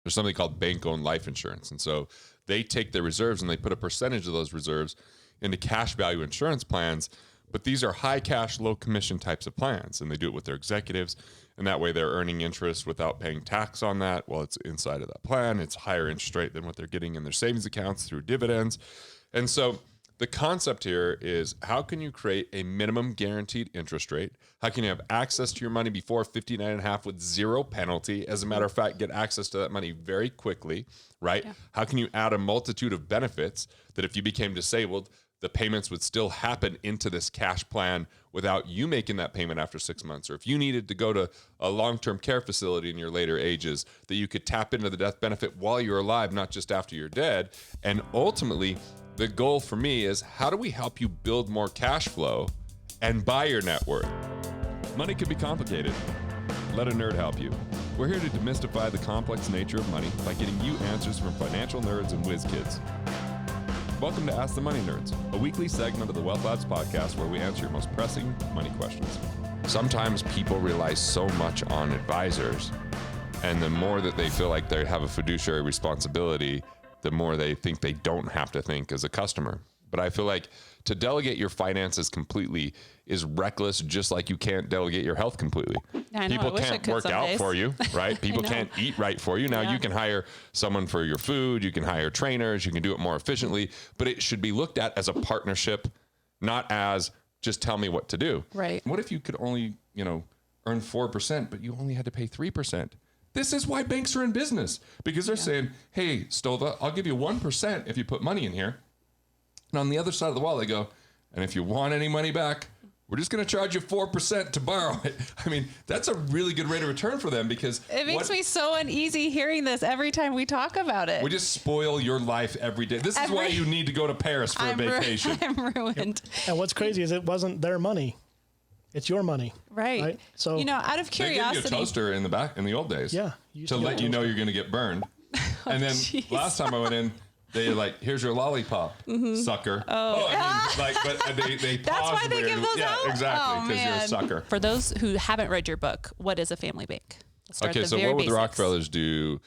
There's something called bank-owned life insurance. And so they take their reserves and they put a percentage of those reserves into cash value insurance plans. But these are high cash, low commission types of plans. And they do it with their executives. And that way they're earning interest without paying tax on that. Well, it's inside of that plan. It's higher interest rate than what they're getting in their savings accounts through dividends. And so the concept here is, how can you create a minimum guaranteed interest rate? How can you have access to your money before 59.5 with zero penalty? As a matter of fact, get access to that money very quickly, right? Yeah. How can you add a multitude of benefits that if you became disabled, the payments would still happen into this cash plan without you making that payment after 6 months? Or if you needed to go to a long-term care facility in your later ages, that you could tap into the death benefit while you're alive, not just after you're dead. And ultimately, the goal for me is, how do we help you build more cash flow and buy your net worth? Money can be complicated. Let a nerd help you. We're here to demystify the complex nature of money by getting you answers from financial nerds and whiz kids. Welcome to Ask the Money Nerds, a weekly segment of the Wealth Labs podcast where we answer your most pressing money questions. Sometimes people rely so much on advisors, and the more that they feel like they have a fiduciary responsibility, the more they think they don't have to think as a customer. But I feel like to delegate your finances completely is reckless, just like you can't delegate your health completely. I know, people can't work out for you, right? People can't eat right for you. Now, you can hire someone for your food. You can hire trainers. You can do it more efficiently. But it should be looked at as a partnership, not as just tell me what to do. Right. What if you could only, earn 4%, but you only had to pay 3%? This is why banks are in business, because they're saying, hey, Stova, I'll give you 1% if you put money in here. And on the other side of the wall, they go, and if you want any money back, we're just going to charge you 4% to borrow it. I mean, that's a really good rate of return for them, because it makes me so uneasy hearing this every time we talk about it. We just spoil your life every day. This is why you need to go to Paris for a vacation. I'm ruined. Yep. And what's crazy is it wasn't their money. It's your money. Right. So, out of curiosity. They gave you a toaster in the old days. Yeah. To let you know you're going to get burned. And then last time I went in, they're like, here's your lollipop, sucker. But they pause. That's why they give those out? Yeah, exactly, because you're a sucker. For those who haven't read your book, what is a family bank? Okay, so what would the Rockefellers do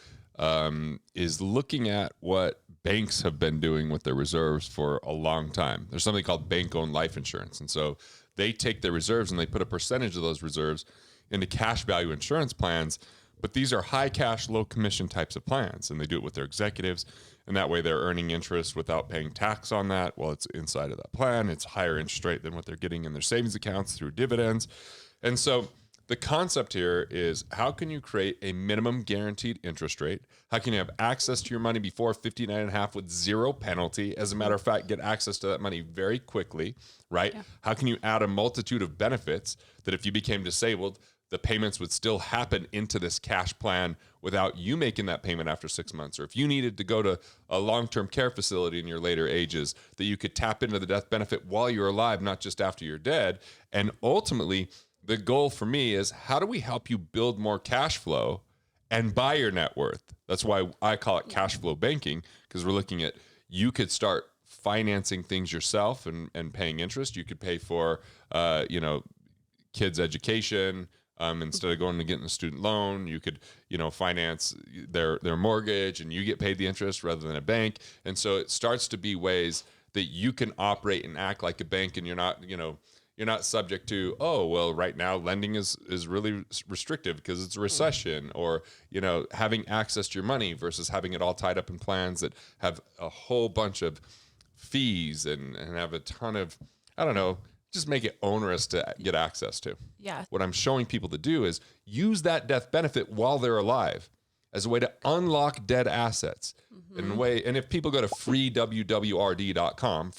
is looking at what banks have been doing with their reserves for a long time. There's something called bank-owned life insurance. And so they take their reserves and they put a percentage of those reserves into cash value insurance plans. But these are high cash, low commission types of plans. And they do it with their executives. And that way they're earning interest without paying tax on that. Well, it's inside of that plan. It's higher interest rate than what they're getting in their savings accounts through dividends. And so the concept here is, how can you create a minimum guaranteed interest rate? How can you have access to your money before 59.5 with zero penalty? As a matter of fact, get access to that money very quickly, right? Yeah. How can you add a multitude of benefits that if you became disabled, the payments would still happen into this cash plan without you making that payment after 6 months? Or if you needed to go to a long-term care facility in your later ages, that you could tap into the death benefit while you're alive, not just after you're dead. And ultimately, the goal for me is, how do we help you build more cash flow and buy your net worth? That's why I call it cash flow banking, because we're looking at, you could start financing things yourself and paying interest. You could pay for, kids' education. Instead of going to getting a student loan, you could, finance their mortgage, and you get paid the interest rather than a bank. And so it starts to be ways that you can operate and act like a bank, and you're not subject to, right now lending is really restrictive because it's a recession, or, having access to your money versus having it all tied up in plans that have a whole bunch of fees and have a ton of, just make it onerous to get access to. Yeah. What I'm showing people to do is use that death benefit while they're alive as a way to unlock dead assets. In a way, and if people go to freewwrd.com,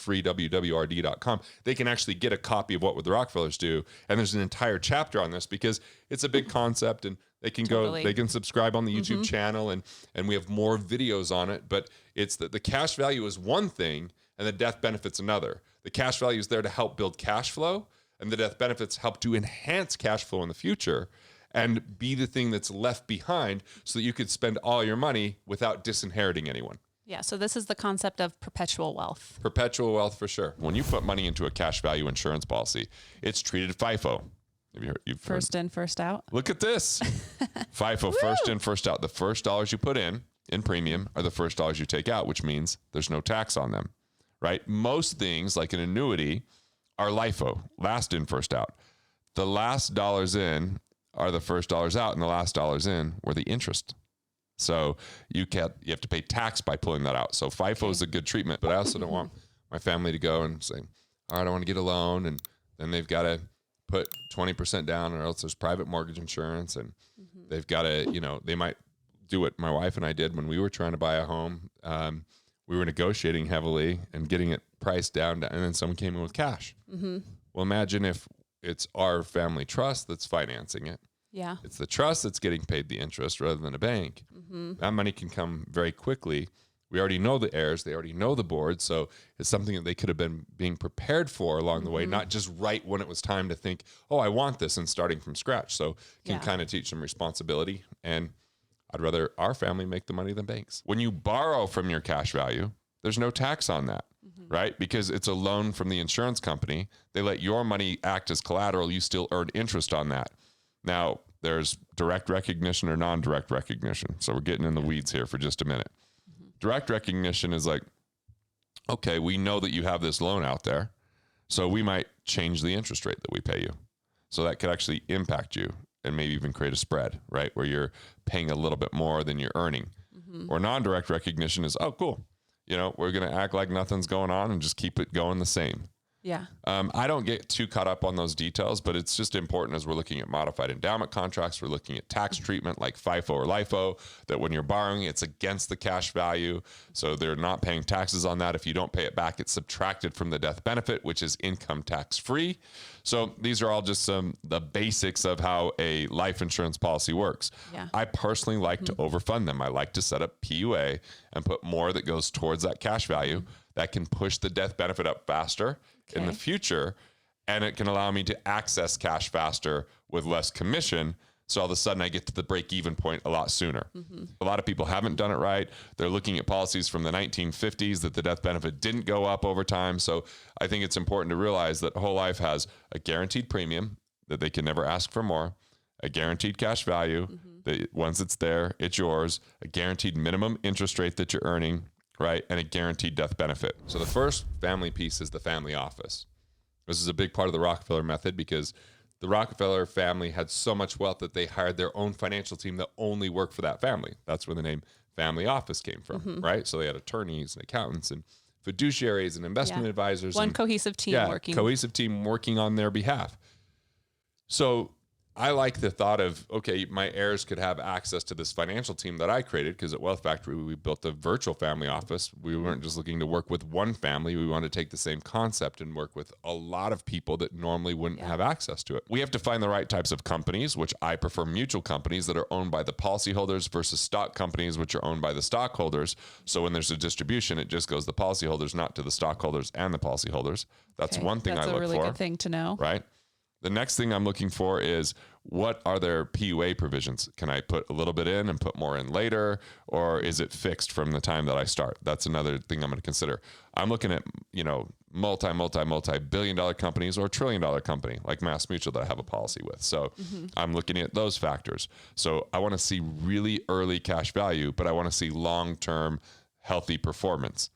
they can actually get a copy of what would the Rockefellers do. And there's an entire chapter on this, because it's a big concept, and they can they can subscribe on the YouTube channel, and we have more videos on it. But it's that the cash value is one thing and the death benefit's another. The cash value is there to help build cash flow, and the death benefits help to enhance cash flow in the future and be the thing that's left behind so that you could spend all your money without disinheriting anyone. Yeah, so this is the concept of perpetual wealth. Perpetual wealth, for sure. When you put money into a cash value insurance policy, it's treated FIFO. You've First in, first out. Look at this. FIFO, first in, first out. The first dollars you put in premium are the first dollars you take out, which means there's no tax on them, right? Most things like an annuity are LIFO, last in, first out. The last dollars in are the first dollars out, and the last dollars in were the interest. So you have to pay tax by pulling that out. So FIFO is a good treatment, but I also don't want my family to go and say, all right, I want to get a loan, and then they've got to put 20% down, or else there's private mortgage insurance, and they've got to, they might do what my wife and I did when we were trying to buy a home. We were negotiating heavily and getting it priced down, and then someone came in with cash. Well, imagine if it's our family trust that's financing it. Yeah. It's the trust that's getting paid the interest rather than a bank. That money can come very quickly. We already know the heirs. They already know the board. So it's something that they could have been being prepared for along the way, not just right when it was time to think, oh, I want this, and starting from scratch. So can kind of teach them responsibility. And I'd rather our family make the money than banks. When you borrow from your cash value, there's no tax on that, right? Because it's a loan from the insurance company. They let your money act as collateral. You still earn interest on that. Now, there's direct recognition or non-direct recognition. So we're getting in the weeds here for just a minute. Direct recognition is like, okay, we know that you have this loan out there, so we might change the interest rate that we pay you. So that could actually impact you and maybe even create a spread, right? Where you're paying a little bit more than you're earning. Or non-direct recognition is, oh, cool. We're going to act like nothing's going on and just keep it going the same. Yeah. I don't get too caught up on those details, but it's just important as we're looking at modified endowment contracts, we're looking at tax treatment like FIFO or LIFO, that when you're borrowing, it's against the cash value. So they're not paying taxes on that. If you don't pay it back, it's subtracted from the death benefit, which is income tax free. So these are all just the basics of how a life insurance policy works. Yeah. I personally like to overfund them. I like to set up PUA and put more that goes towards that cash value that can push the death benefit up faster in the future, and it can allow me to access cash faster with less commission. So all of a sudden I get to the break-even point a lot sooner. A lot of people haven't done it right. They're looking at policies from the 1950s that the death benefit didn't go up over time. So I think it's important to realize that whole life has a guaranteed premium that they can never ask for more, a guaranteed cash value that once it's there, it's yours, a guaranteed minimum interest rate that you're earning, right? And a guaranteed death benefit. So the first family piece is the family office. This is a big part of the Rockefeller method because the Rockefeller family had so much wealth that they hired their own financial team that only worked for that family. That's where the name family office came from, right? So they had attorneys and accountants and fiduciaries and investment advisors. One cohesive team working. Cohesive team working on their behalf. So I like the thought of, okay, my heirs could have access to this financial team that I created, because at Wealth Factory, we built a virtual family office. We weren't just looking to work with one family. We wanted to take the same concept and work with a lot of people that normally wouldn't have access to it. We have to find the right types of companies, which I prefer mutual companies that are owned by the policyholders versus stock companies, which are owned by the stockholders. So when there's a distribution, it just goes to the policyholders, not to the stockholders and the policyholders. That's one thing I look for. That's a really good thing to know. Right? The next thing I'm looking for is, what are their PUA provisions? Can I put a little bit in and put more in later, or is it fixed from the time that I start? That's another thing I'm going to consider. I'm looking at, multi-billion-dollar companies or trillion-dollar company like MassMutual that I have a policy with. So I'm looking at those factors. So I want to see really early cash value, but I want to see long-term healthy performance.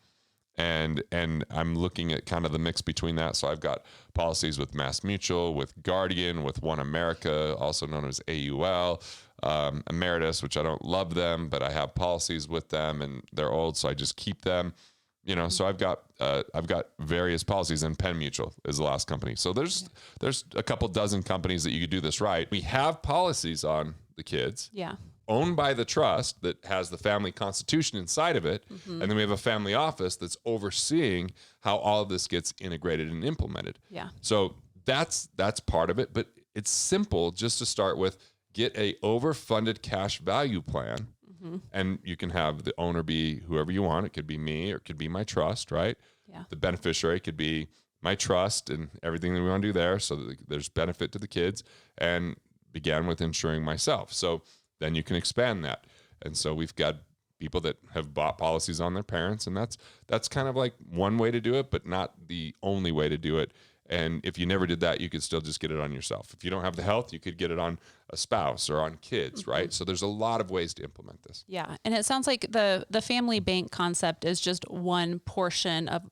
And I'm looking at kind of the mix between that. So I've got policies with MassMutual, with Guardian, with One America, also known as AUL, Emeritus, which I don't love them, but I have policies with them and they're old, so I just keep them. So I've got various policies, and Penn Mutual is the last company. So there's a couple dozen companies that you could do this right. We have policies on the kids. Yeah. Owned by the trust that has the family constitution inside of it. And then we have a family office that's overseeing how all of this gets integrated and implemented. Yeah. So that's part of it, but it's simple just to start with. Get a overfunded cash value plan, and you can have the owner be whoever you want. It could be me, or it could be my trust, right? Yeah. The beneficiary could be my trust and everything that we want to do there, so that there's benefit to the kids, and began with insuring myself. So then you can expand that. And so we've got people that have bought policies on their parents, and that's kind of like one way to do it, but not the only way to do it. And if you never did that, you could still just get it on yourself. If you don't have the health, you could get it on a spouse or on kids, right? So there's a lot of ways to implement this. Yeah. And it sounds like the family bank concept is just one portion of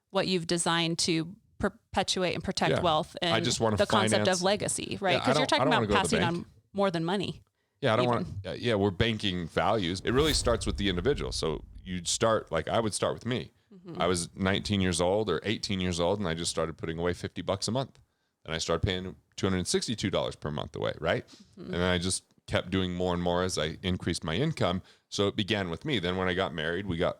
what you've designed to perpetuate and protect wealth and I just want to the concept of legacy, right? Because you're talking about passing on more than money. Yeah, I don't want to. Yeah, we're banking values. It really starts with the individual. So you'd start, like I would start with me. I was 19 years old or 18 years old, and I just started putting away $50 a month. And I started paying $262 per month away, right? And then I just kept doing more and more as I increased my income. So it began with me. Then when I got married, we got,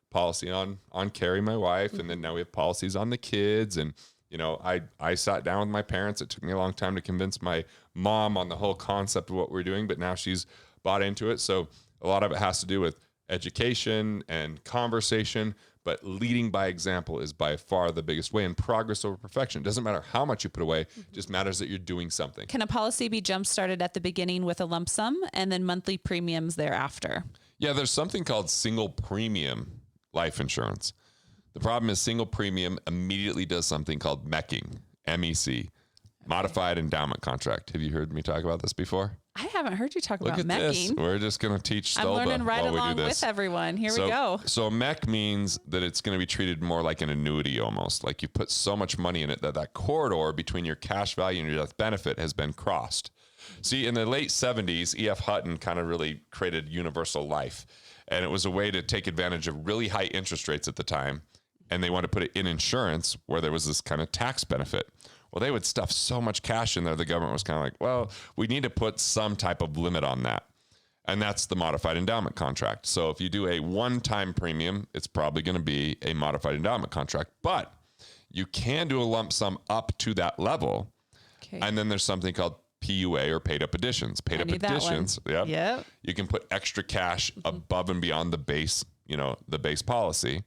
policy on Carrie, my wife, and then now we have policies on the kids. And I sat down with my parents. It took me a long time to convince my mom on the whole concept of what we're doing, but now she's bought into it. So a lot of it has to do with education and conversation, but leading by example is by far the biggest way, and progress over perfection. It doesn't matter how much you put away, it just matters that you're doing something. Can a policy be jump started at the beginning with a lump sum and then monthly premiums thereafter? Yeah, there's something called single premium life insurance. The problem is single premium immediately does something called MECing, MEC, modified endowment contract. Have you heard me talk about this before? I haven't heard you talk Look about at MECing. this. We're just going to teach Stolba I'm learning right while we along do this. with everyone. Here we go. So a MEC means that it's going to be treated more like an annuity almost. Like you put so much money in it that corridor between your cash value and your death benefit has been crossed. See, in the late 70s, E.F. Hutton kind of really created universal life. And it was a way to take advantage of really high interest rates at the time. And they wanted to put it in insurance where there was this kind of tax benefit. Well, they would stuff so much cash in there, the government was kind of like, well, we need to put some type of limit on that. And that's the modified endowment contract. So if you do a one-time premium, it's probably going to be a modified endowment contract. But you can do a lump sum up to that level. Okay. And then there's something called PUA or paid up additions. Paid up additions. Yep. You can put extra cash above and beyond the base, the base policy.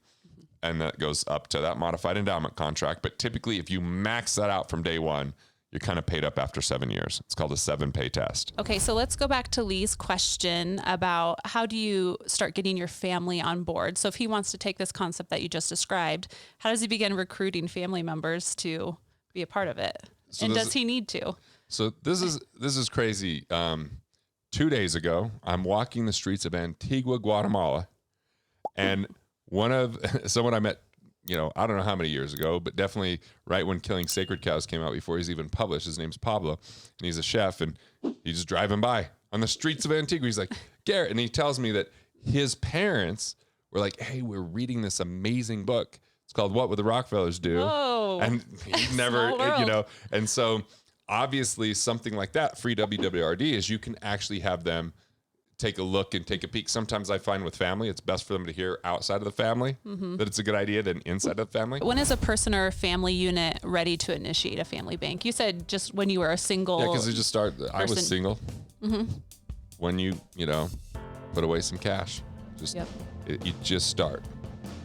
And that goes up to that modified endowment contract. But typically, if you max that out from day one, you're kind of paid up after 7 years. It's called a 7-pay test. Okay, so let's go back to Lee's question about how do you start getting your family on board? So if he wants to take this concept that you just described, how does he begin recruiting family members to be a part of it? So and does he need to? So this is crazy. 2 days ago, I'm walking the streets of Antigua, Guatemala, and someone I met, I don't know how many years ago, but definitely right when Killing Sacred Cows came out before he's even published. His name's Pablo, and he's a chef, and he's just driving by on the streets of Antigua. He's like, Garrett, and he tells me that his parents were like, hey, we're reading this amazing book. It's called What Would the Rockefellers Do? Whoa. And he never, and so obviously something like that, free WWRD, is you can actually have them take a look and take a peek. Sometimes I find with family, it's best for them to hear outside of the family that it's a good idea than inside of the family. When is a person or a family unit ready to initiate a family bank? You said just when you were a single. Yeah, because I was single. When you put away some cash, you just start.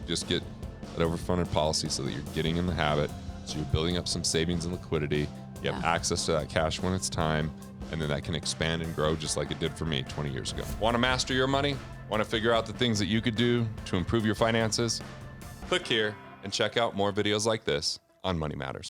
Just get that overfunded policy so that you're getting in the habit. So you're building up some savings and liquidity. You have access to that cash when it's time. And then that can expand and grow just like it did for me 20 years ago. Want to master your money? Want to figure out the things that you could do to improve your finances? Click here and check out more videos like this on Money Matters.